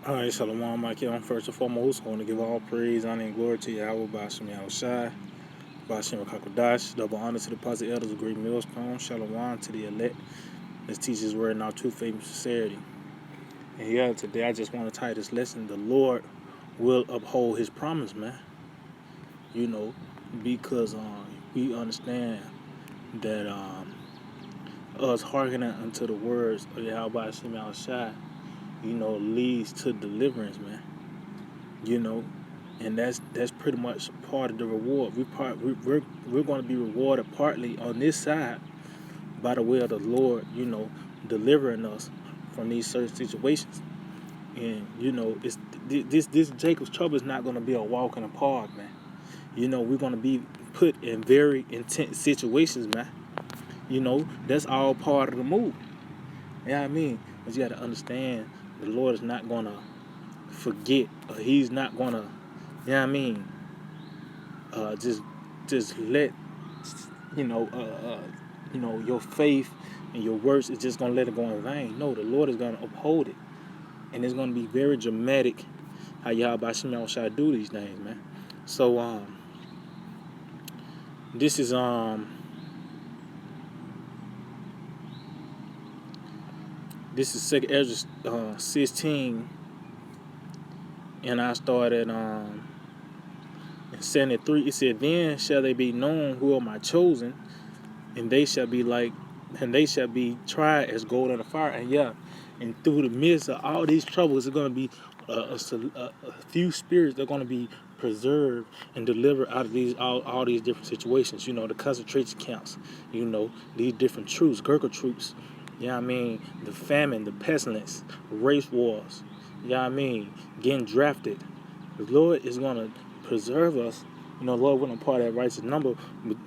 All right, Shalom, Michael. First and foremost, I want to give all praise, honor, and glory to Yahweh, Bashim Yahushai, Bashim Kakodash, double honor to the positive elders of Great Millstone, Shalom to the elect. Let's teach His word in our true faith and sincerity. And yeah, today I just want to tie this lesson. The Lord will uphold His promise, man. You know, because we understand that us hearkening unto the words of Yahweh, Bashim Yahushai, leads to deliverance, man. You know, and that's pretty much part of the reward. We're going to be rewarded partly on this side by the way of the Lord, delivering us from these certain situations. And it's this Jacob's trouble is not going to be a walk in the park, man. We're going to be put in very intense situations, man. That's all part of the move. You know what I mean? But you got to understand, the Lord is not going to forget, or He's not going to, you know what I mean, just let your faith and your works is just gonna let it go in vain. No, the Lord is gonna uphold it, and it's gonna be very dramatic how Yahweh Shemel shall do these things, man. So this is Second Ezra 16, and I started in 73. It said, "Then shall they be known who are my chosen, and they shall be tried as gold in the fire." And yeah, and through the midst of all these troubles, there's going to be a few spirits that are going to be preserved and delivered out of these all these different situations. The concentration camps. These different troops, Gurkha troops. I mean, the famine, the pestilence, race wars. Getting drafted. The Lord is going to preserve us. The Lord wasn't a part of that righteous number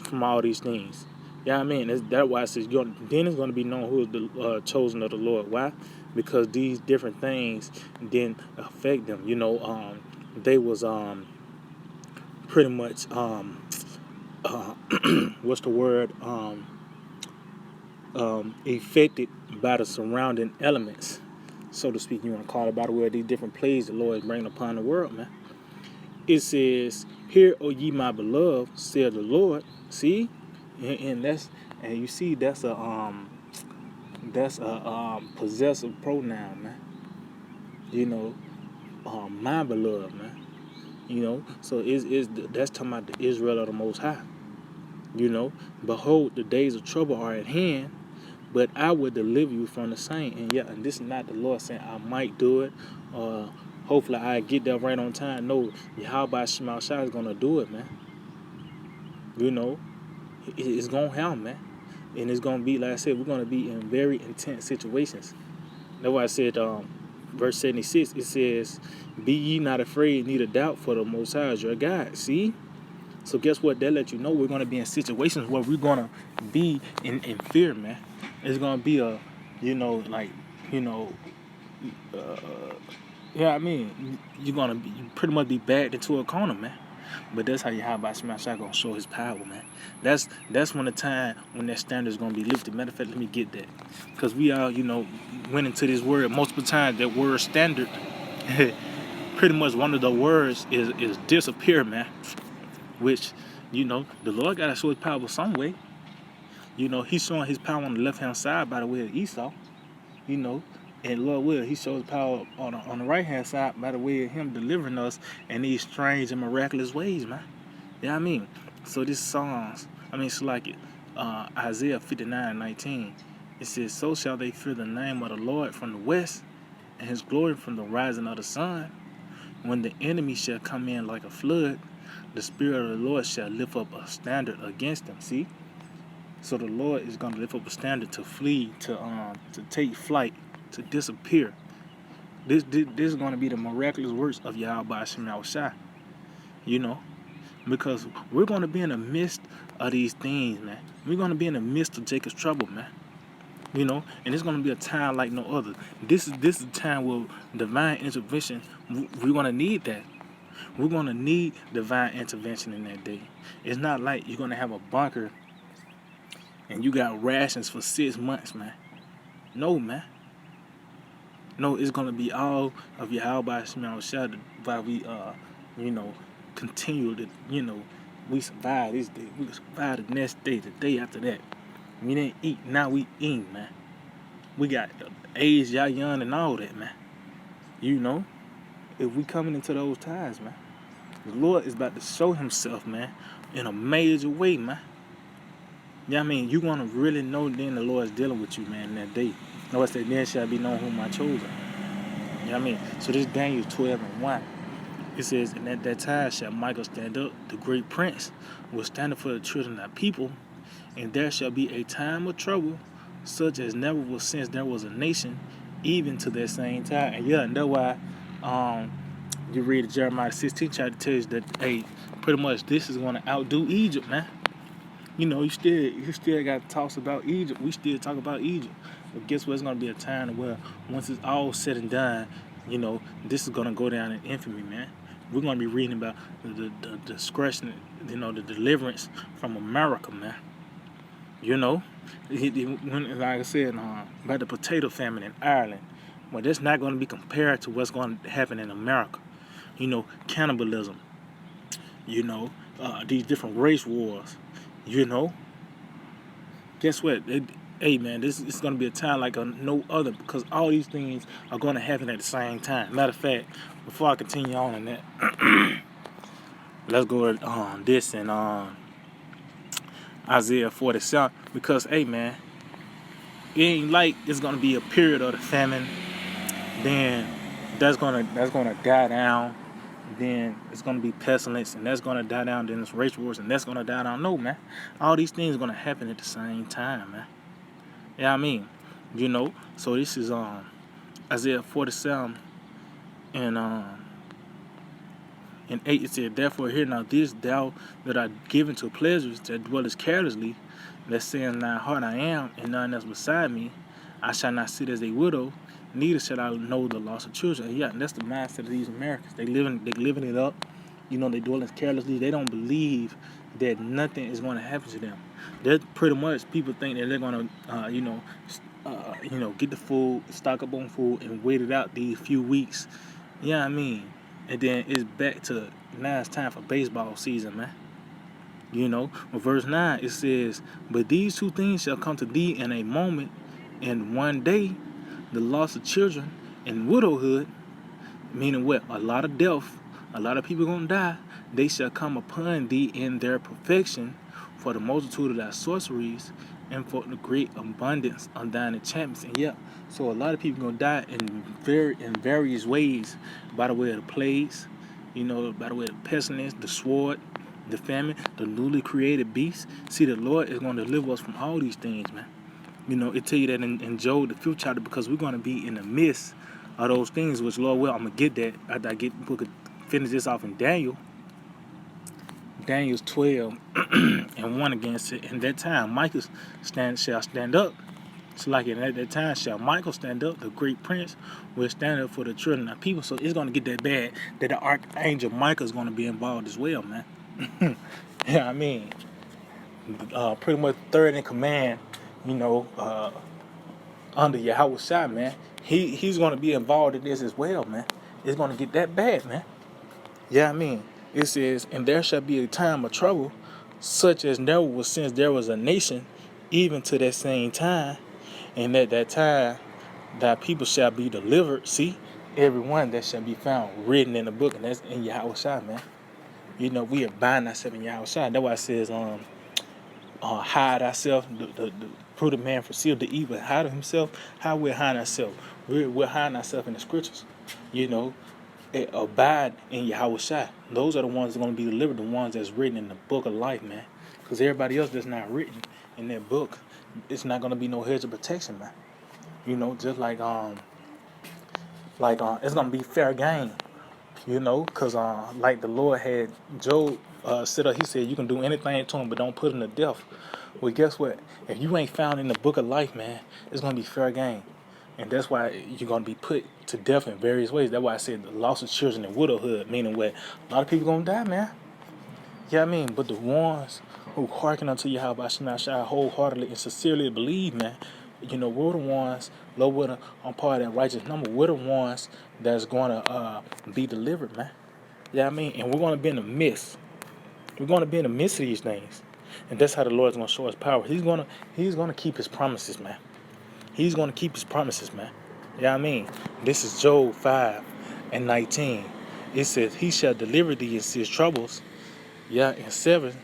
from all these things. That's why it says, then it's going to be known who is the chosen of the Lord. Why? Because these different things didn't affect them. They was pretty much what's the word? Affected by the surrounding elements, so to speak. You want to call it by the way of these different plagues the Lord is bringing upon the world, man. It says, "Hear, O ye my beloved, said the Lord." See, and you see that's a possessive pronoun, man. My beloved, man. So that's talking about the Israel of the Most High. Behold, the days of trouble are at hand, but I will deliver you from the same. And this is not the Lord saying I might do it, or hopefully I get there right on time. No, Yahweh Shema Shai is gonna do it, man. It's gonna happen, man. And it's gonna be, like I said, we're gonna be in very intense situations. That's why I said, verse 76, it says, "Be ye not afraid, neither doubt, for the Most High is your God." See? So guess what? That let you know we're gonna be in situations where we're gonna be in fear, man. It's gonna be a, you're gonna be, you pretty much be backed into a corner, man. But that's how Yahweh Smash gonna show His power, man. That's when the time when that standard is gonna be lifted. Matter of fact, let me get that, because we all went into this word multiple times. That word standard, pretty much one of the words is disappear, man. Which the Lord gotta show His power some way. He's showing His power on the left hand side by the way of Esau. And Lord will, He shows power on the right hand side by the way of Him delivering us in these strange and miraculous ways, man. So this Psalms, it's like it. Isaiah 59:19. It says, "So shall they fear the name of the Lord from the west, and His glory from the rising of the sun. When the enemy shall come in like a flood, the Spirit of the Lord shall lift up a standard against them." See? So the Lord is going to lift up a standard to flee, to take flight, to disappear. This is going to be the miraculous works of Yahweh Shema Shai. Because we're going to be in the midst of these things, man. We're going to be in the midst of Jacob's trouble, man. And it's going to be a time like no other. This is a time where divine intervention, we're going to need that. We're going to need divine intervention in that day. It's not like you're going to have a bunker and you got rations for 6 months, man. No, man. No, it's gonna be all of Yahweh Shema Shah while we you know, continue to, we survive this day. We survive the next day, the day after that. We didn't eat, now we eat, man. We got the age, y'all young and all that, man. You know, if we coming into those times, man, the Lord is about to show himself, man, in a major way, man. Yeah, I mean, you gonna really know then the Lord is dealing with you, man, in that day. No, I said, then shall be known whom I chosen. You know what I mean? So this Daniel 12:1. It says, and at that time shall Michael stand up, the great prince, will stand up for the children of people, and there shall be a time of trouble, such as never was since there was a nation, even to that same time. And yeah, and that's why you read Jeremiah 16 chapter tells you that, hey, pretty much this is gonna outdo Egypt, man. You still got talks about Egypt. We still talk about Egypt. But guess what? It's gonna be a time where once it's all said and done, this is gonna go down in infamy, man. We're gonna be reading about the discretion, the deliverance from America, man. Like I said, about the potato famine in Ireland. Well, that's not going to be compared to what's going to happen in America. Cannibalism. These different race wars. Guess what? Hey, man, this is going to be a time like no other, because all these things are going to happen at the same time. Matter of fact, before I continue on in that, let's go to this and Isaiah 47, because, hey, man, it ain't like it's going to be a period of the famine, then that's gonna die down, then it's gonna be pestilence, and that's gonna die down, then it's race wars, and that's gonna die down. No, man, all these things are gonna happen at the same time, man. Yeah, I mean, so this is Isaiah 47 and 8. It said, therefore hear now this, thou that art given to pleasures, that dwellest carelessly, that saying in thine heart, I am, and none else beside me. I shall not sit as a widow, neither shall I know the loss of children. And yeah, and that's the mindset of these Americans. They living it up. They dwelling carelessly. They don't believe that nothing is going to happen to them. They're pretty much, people think that they're going to, get the food, stock up on food, and wait it out these few weeks. Yeah, I mean, and then it's back to now it's time for baseball season, man. With verse 9 it says, but these two things shall come to thee in a moment, and one day, the loss of children and widowhood, meaning what? A lot of death, a lot of people gonna die. They shall come upon thee in their perfection, for the multitude of thy sorceries, and for the great abundance of thine enchantments. And yeah, so a lot of people gonna die in various ways, by the way of the plagues, by the way of the pestilence, the sword, the famine, the newly created beast. See, the Lord is going to deliver us from all these things, man. It tell you that in Job, the 5th chapter, because we're going to be in the midst of those things, which, Lord will, I'm going to get that after I finish this off in Daniel's 12 and 1 against it. And that time, Michael shall stand up. It's like at that time shall Michael stand up, the great prince, will stand up for the children of people. So it's going to get that bad that the archangel Michael is going to be involved as well, man. Yeah, I mean, pretty much third in command, under Yahweh Shai, man. He's going to be involved in this as well, man. It's going to get that bad, man. Yeah, I mean, it says, and there shall be a time of trouble, such as never was since there was a nation, even to that same time, and at that time, thy people shall be delivered. See, everyone that shall be found written in the book, and that's in Yahweh Shai, man. We are binding ourselves in Yahweh Shai. That's why it says, hide ourselves, the prudent man conceal the evil, hide himself. How we're hiding ourselves? We're hiding ourselves in the scriptures. Abide in Yahweh Shai. Those are the ones that are going to be delivered, the ones that's written in the book of life, man. Because everybody else that's not written in that book, it's not going to be no hedge of protection, man. Just like it's going to be fair game. Because like the Lord had Job sit up, he said, you can do anything to him, but don't put him to death. Well, guess what? If you ain't found in the book of life, man, it's going to be fair game. And that's why you're going to be put to death in various ways. That's why I said the loss of children and widowhood, meaning what? A lot of people going to die, man. Yeah, I mean, but the ones who hearken unto Yahweh Shai wholeheartedly and sincerely believe, man, we're the ones, Lord, I'm part of that righteous number. We're the ones that's going to be delivered, man. Yeah, I mean, and we're going to be in the midst. We're going to be in the midst of these things, and that's how the Lord's going to show His power. He's going to keep His promises, man. He's going to keep His promises, man. Yeah, I mean, this is Job 5:19. It says, "He shall deliver thee in 6 troubles." Yeah, and seven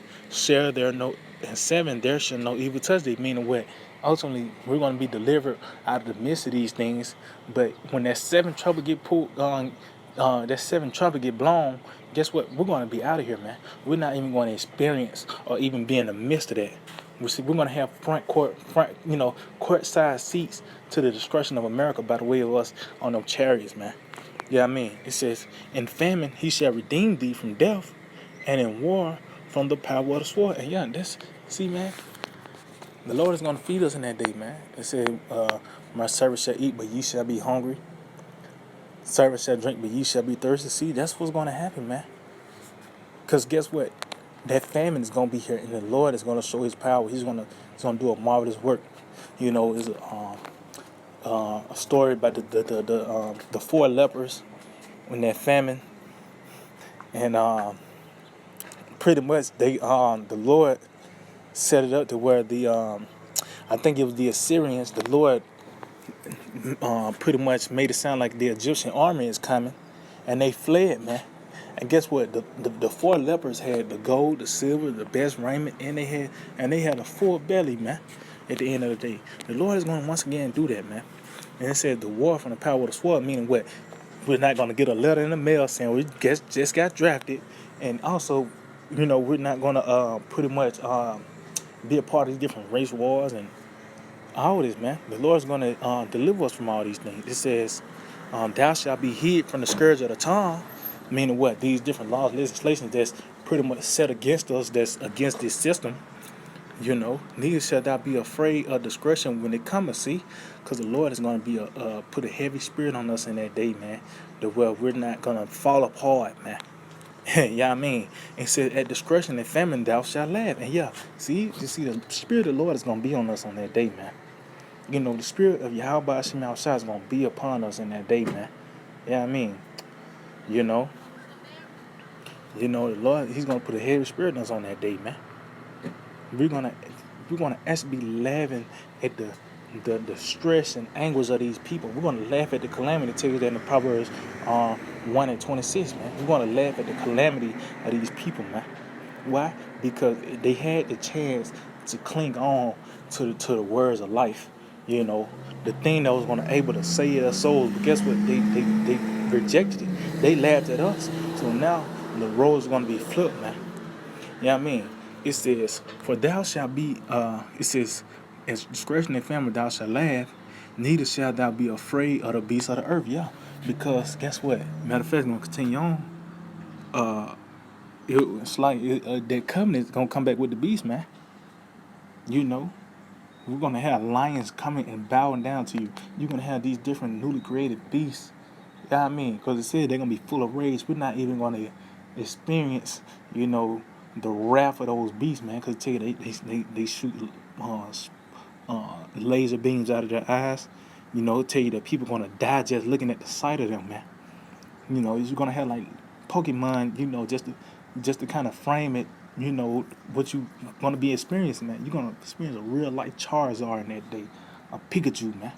there shall no evil touch thee. Meaning what? Ultimately, we're going to be delivered out of the midst of these things. But when that seven trouble get pulled on, that seven trumpet get blown, guess what? We're going to be out of here, man. We're not even going to experience or even be in the midst of that. We're going to have court side seats to the destruction of America by the way of us on them chariots, man. Yeah, I mean, it says, "In famine he shall redeem thee from death, and in war from the power of the sword." And yeah, see, man, the Lord is going to feed us in that day, man. It said, "My servant shall eat, but ye shall be hungry. Servant shall drink, but ye shall be thirsty." See, that's what's going to happen, man. Because guess what? That famine is going to be here, and the Lord is going to show His power. He's going to do a marvelous work. It's a story about the 4 lepers when that famine, and pretty much the Lord set it up to where I think it was the Assyrians. The Lord pretty much made it sound like the Egyptian army is coming, and they fled, man. And guess what? The 4 lepers had the gold, the silver, the best raiment, and they had a full belly, man. At the end of the day, the Lord is going to once again do that, man. And it said the war from the power of the sword, meaning what? We're not going to get a letter in the mail saying we just got drafted, and also, we're not going to pretty much be a part of these different race wars and all this, man. The Lord's going to deliver us from all these things. It says, "Thou shalt be hid from the scourge of the tongue," meaning what? These different laws, legislations that's pretty much set against us, that's against this system. Neither shall thou be afraid of discretion when it cometh. See, because the Lord is going to be put a heavy spirit on us in that day, man. Where we're not going to fall apart, man. Yeah, I mean, it says, "At discretion and famine thou shalt laugh." And yeah, you see, the spirit of the Lord is going to be on us on that day, man. The spirit of Yahweh Hashem Shai is going to be upon us in that day, man. Yeah, I mean, you know, the Lord, He's going to put a heavy spirit on us on that day, man. We're gonna actually be laughing at the stress and anguish of these people. We're gonna laugh at the calamity. It tells you that in the Proverbs 1:26, man. We're gonna laugh at the calamity of these people, man. Why? Because they had the chance to cling on to the words of life. The thing that was gonna able to save their souls. But guess what? They rejected it. They laughed at us. So now the roles are gonna be flipped, man. Yeah, I mean, it says, "For thou shalt be," it says, "as discretion and famine thou shalt laugh, neither shalt thou be afraid of the beasts of the earth." Yeah, because guess what? Matter of fact, I'm gonna continue on. It's like that covenant is gonna come back with the beast, man. We're gonna have lions coming and bowing down to you. You're gonna have these different newly created beasts. Yeah, I mean, because it said they're gonna be full of rage. We're not even gonna experience, the wrath of those beasts, man. Because tell you, they shoot laser beams out of their eyes. Tell you that people gonna die just looking at the sight of them, man. You're gonna have like Pokemon, just to kind of frame it. What you gonna be experiencing, man. You're gonna experience a real life Charizard in that day, a Pikachu, man.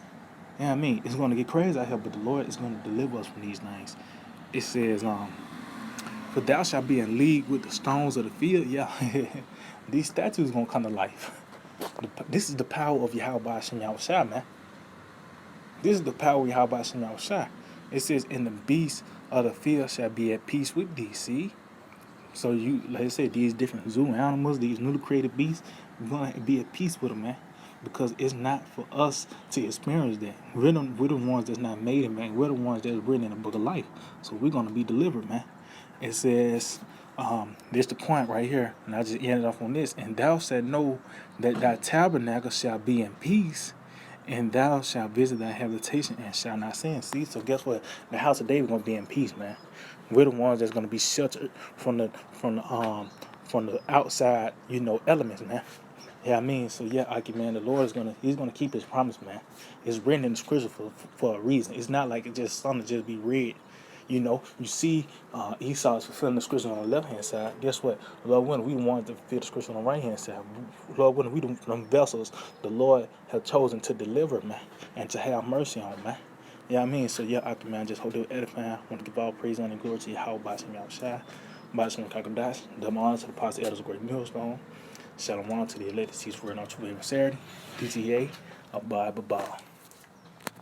Yeah, I mean, it's gonna get crazy out here, but the Lord is gonna deliver us from these things. It says, "For thou shalt be in league with the stones of the field." Yeah, these statues gonna come to life. This is the power of Yahweh Hashem Shai, man. This is the power of Yahweh Hashem Shai. It says, "And the beasts of the field shall be at peace with thee." See? So like I said, these different zoo animals, these newly created beasts, we're gonna be at peace with them, man. Because it's not for us to experience that. We're the ones that's not made it, man. We're the ones that's written in the book of life. So we're gonna be delivered, man. It says, there's the point right here, and I just ended off on this. "And thou shalt know that thy tabernacle shall be in peace, and thou shalt visit thy habitation and shall not sin." See, so guess what? The house of David gonna be in peace, man. We're the ones that's gonna be sheltered from the outside, elements, man. Yeah, I mean, so yeah, Aki, man, the Lord is He's gonna keep His promise, man. It's written in the scripture for a reason. It's not like it's just something to just be read. You see, Esau is fulfilling the scripture on the left hand side. Guess what? Lord willing, we wanted to fulfill the scripture on the right hand side. Lord willing, we them vessels the Lord have chosen to deliver, man, and to have mercy on, man. Yeah, I mean, so yeah, Aki, man, just hope they were edifying. I want to give all praise and glory to Yahweh, Bashim Yahushua, Bashim Kakadash, double honor to the apostle elders of great millstone. Shalom to the elected seats for an true sincerity. PTA, abide, bye.